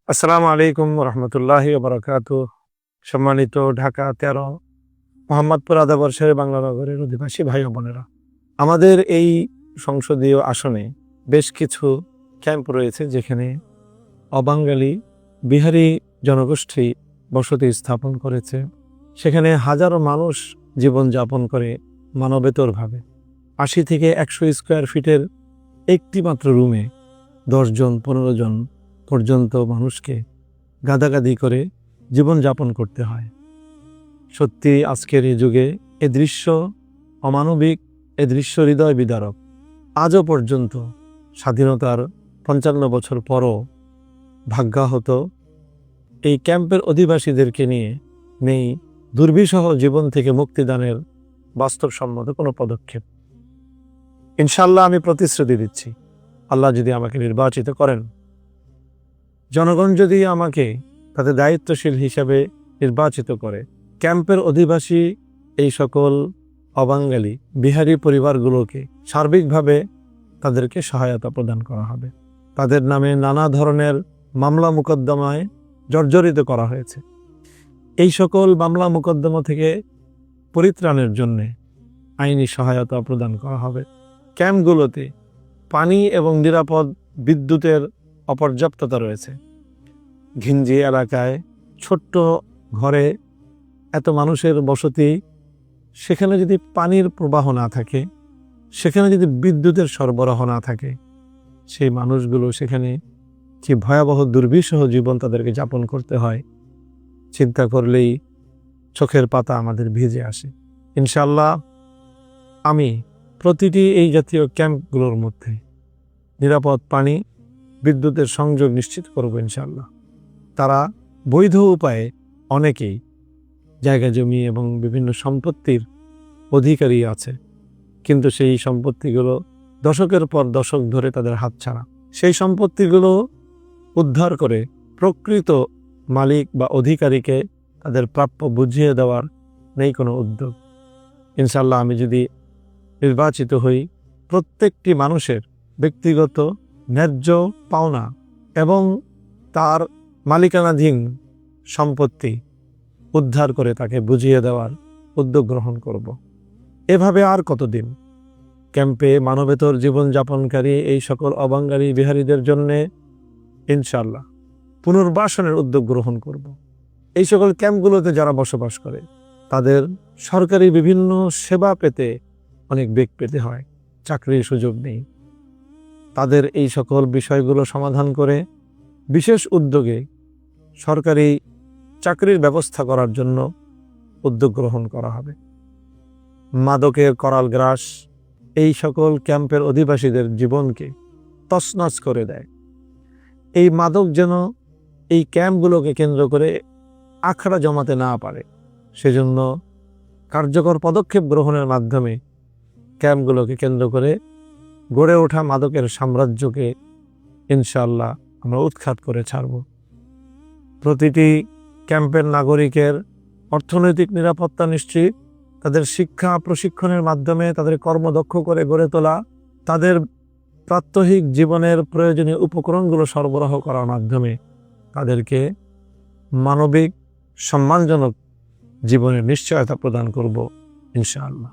আসসালামু আলাইকুম রহমতুল্লাহি বারাকাতুহু। সম্মানিত ঢাকা ১৩ মোহাম্মদপুর আদাবর্ষের বাংলা নগরের অধিবাসী ভাই ও বোনেরা, আমাদের এই সংসদীয় আসনে বেশ কিছু ক্যাম্প রয়েছে যেখানে অবাঙালি বিহারি জনগোষ্ঠী বসতি স্থাপন করেছে। সেখানে হাজারো মানুষ জীবনযাপন করে মানবেতরভাবে। ৮০ থেকে ১০০ স্কোয়ার ফিটের একটি মাত্র রুমে ১০ জন ১৫ জন পর্যন্ত মানুষকে গাদাগাদি করে জীবনযাপন করতে হয়। সত্যি আজকের এই যুগে এ দৃশ্য অমানবিক, এ দৃশ্য হৃদয় বিদারক। আজও পর্যন্ত স্বাধীনতার ৫৫ বছর পরও ভাগ্যাহত এই ক্যাম্পের অধিবাসীদেরকে নিয়ে নেই দুর্বিষহ জীবন থেকে মুক্তিদানের বাস্তবসম্মত কোনো পদক্ষেপ। ইনশাল্লাহ আমি প্রতিশ্রুতি দিচ্ছি, আল্লাহ যদি আমাকে নির্বাচিত করেন, জনগণ যদি আমাকে তাদের দায়িত্বশীল হিসাবে নির্বাচিত করে, ক্যাম্পের অধিবাসী এই সকল অবাঙালি বিহারি পরিবারগুলোকে সার্বিকভাবে তাদেরকে সহায়তা প্রদান করা হবে। তাদের নামে নানা ধরনের মামলা মোকদ্দমায় জর্জরিত করা হয়েছে। এই সকল মামলা মোকদ্দমা থেকে পরিত্রাণের জন্যে আইনি সহায়তা প্রদান করা হবে। ক্যাম্পগুলোতে পানি এবং নিরাপদ বিদ্যুতের অপর্যাপ্ততা রয়েছে। ঘিঞ্জি এলাকায় ছোট্ট ঘরে এত মানুষের বসতি, সেখানে যদি পানির প্রবাহ না থাকে, সেখানে যদি বিদ্যুতের সরবরাহ না থাকে, সেই মানুষগুলো সেখানে কি ভয়াবহ দুর্বিষহ জীবন তাদেরকে যাপন করতে হয়, চিন্তা করলেই চোখের পাতা আমাদের ভিজে আসে। ইনশাল্লাহ আমি প্রতিটি এই জাতীয় ক্যাম্পগুলোর মধ্যে নিরাপদ পানি, বিদ্যুতের সংযোগ নিশ্চিত করব ইনশাল্লাহ। তারা বৈধ উপায়ে অনেকেই জায়গা জমি এবং বিভিন্ন সম্পত্তির অধিকারী আছে, কিন্তু সেই সম্পত্তিগুলো দশকের পর দশক ধরে তাদের হাতছাড়া। সেই সম্পত্তিগুলো উদ্ধার করে প্রকৃত মালিক বা অধিকারীকে তাদের প্রাপ্য বুঝিয়ে দেওয়ার নেই কোনো উদ্যোগ। ইনশাল্লাহ আমি যদি নির্বাচিত হই, প্রত্যেকটি মানুষের ব্যক্তিগত ন্যায্য পাওনা এবং তার মালিকানাধীন সম্পত্তি উদ্ধার করে তাকে বুঝিয়ে দেওয়ার উদ্যোগ গ্রহণ করব। এভাবে আর কতদিন ক্যাম্পে মানবেতর জীবনযাপনকারী এই সকল অবাঙালি বিহারীদের জন্যে ইনশাল্লাহ পুনর্বাসনের উদ্যোগ গ্রহণ করব। এই সকল ক্যাম্পগুলোতে যারা বসবাস করে তাদের সরকারি বিভিন্ন সেবা পেতে অনেক বেগ পেতে হয়, চাকরির সুযোগ নেই। তাদের এই সকল বিষয়গুলো সমাধান করে বিশেষ উদ্যোগে সরকারি চাকরির ব্যবস্থা করার জন্য উদ্যোগ গ্রহণ করা হবে। মাদকের করাল গ্রাস এই সকল ক্যাম্পের অধিবাসীদের জীবনকে তছনছ করে দেয়। এই মাদক যেন এই ক্যাম্পগুলোকে কেন্দ্র করে আখড়া জমাতে না পারে, সেজন্য কার্যকর পদক্ষেপ গ্রহণের মাধ্যমে ক্যাম্পগুলোকে কেন্দ্র করে গড়ে ওঠা মাদকের সাম্রাজ্যকে ইনশাআল্লাহ আমরা উৎখাত করে ছাড়ব। প্রতিটি ক্যাম্পের নাগরিকের অর্থনৈতিক নিরাপত্তা নিশ্চিত, তাদের শিক্ষা প্রশিক্ষণের মাধ্যমে তাদের কর্মদক্ষ করে গড়ে তোলা, তাদের প্রাত্যহিক জীবনের প্রয়োজনীয় উপকরণগুলো সরবরাহ করার মাধ্যমে তাদেরকে মানবিক সম্মানজনক জীবনের নিশ্চয়তা প্রদান করব ইনশাআল্লাহ।